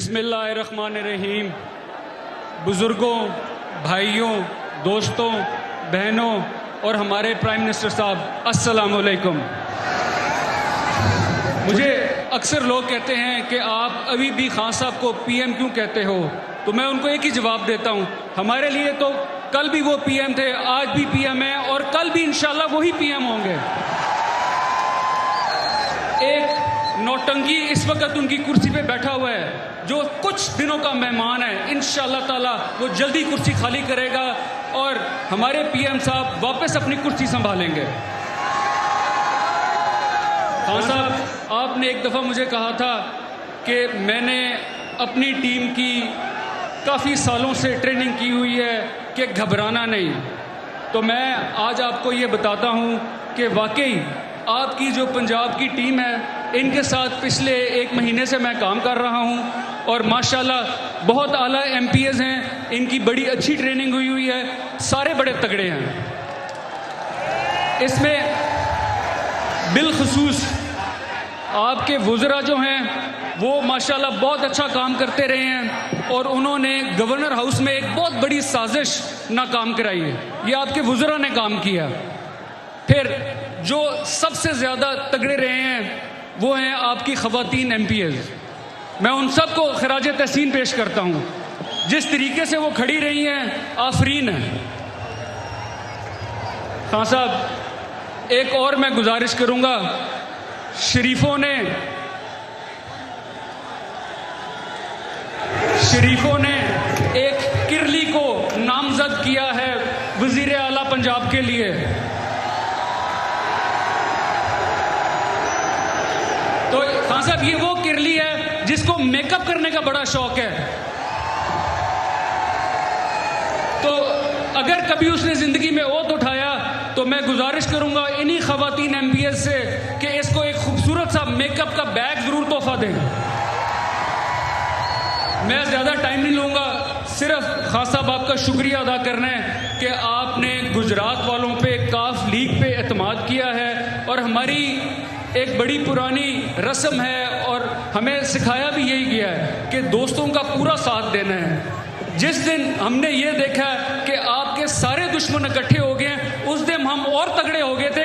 बिस्मिल्लाहिर्रहमानिर्रहीम। बुज़ुर्गों, भाइयों, दोस्तों, बहनों और हमारे प्राइम मिनिस्टर साहब, अस्सलामु अलैकुम। मुझे अक्सर लोग कहते हैं कि आप अभी भी खान साहब को पीएम क्यों कहते हो, तो मैं उनको एक ही जवाब देता हूं, हमारे लिए तो कल भी वो पीएम थे, आज भी पीएम है और कल भी इंशाल्लाह वही पीएम होंगे। एक नौटंकी इस वक्त उनकी कुर्सी पे बैठा हुआ है जो कुछ दिनों का मेहमान है, इंशाल्लाह ताला वो जल्दी कुर्सी खाली करेगा और हमारे पीएम साहब वापस अपनी कुर्सी संभालेंगे। खान साहब, आपने एक दफ़ा मुझे कहा था कि मैंने अपनी टीम की काफ़ी सालों से ट्रेनिंग की हुई है कि घबराना नहीं, तो मैं आज आपको ये बताता हूँ कि वाकई आपकी जो पंजाब की टीम है, इनके साथ पिछले 1 महीने से मैं काम कर रहा हूं और माशाल्लाह बहुत आला एमपीएस हैं, इनकी बड़ी अच्छी ट्रेनिंग हुई है, सारे बड़े तगड़े हैं। इसमें बिलखुसूस आपके वुज़रा जो हैं वो माशाल्लाह बहुत अच्छा काम करते रहे हैं और उन्होंने गवर्नर हाउस में एक बहुत बड़ी साजिश नाकाम कराई है, ये आपके वुज़रा ने काम किया। फिर जो सबसे ज़्यादा तगड़े रहे हैं वो हैं आपकी ख़वातीन एमपीएस। मैं उन सब को खराज तहसीन पेश करता हूँ, जिस तरीके से वो खड़ी रही हैं, आफरीन है। खान साहब, एक और मैं गुजारिश करूँगा, शरीफों ने एक किरली को नामजद किया है वज़ीर आला पंजाब के लिए। तो खान साहब, ये वो किरली है जिसको मेकअप करने का बड़ा शौक है, तो अगर कभी उसने जिंदगी में ओत उठाया तो मैं गुजारिश करूंगा इन्हीं खवातीन एमपीएस से कि इसको एक खूबसूरत सा मेकअप का बैग जरूर तोहफा दें। मैं ज्यादा टाइम नहीं लूंगा, सिर्फ खान साहब आपका शुक्रिया अदा करना है कि आपने गुजरात वालों पे काफ लीग पे एतमाद किया है और हमारी एक बड़ी पुरानी रस्म है और हमें सिखाया भी यही गया है कि दोस्तों का पूरा साथ देना है। जिस दिन हमने ये देखा कि आपके सारे दुश्मन इकट्ठे हो गए, उस दिन हम और तगड़े हो गए थे कि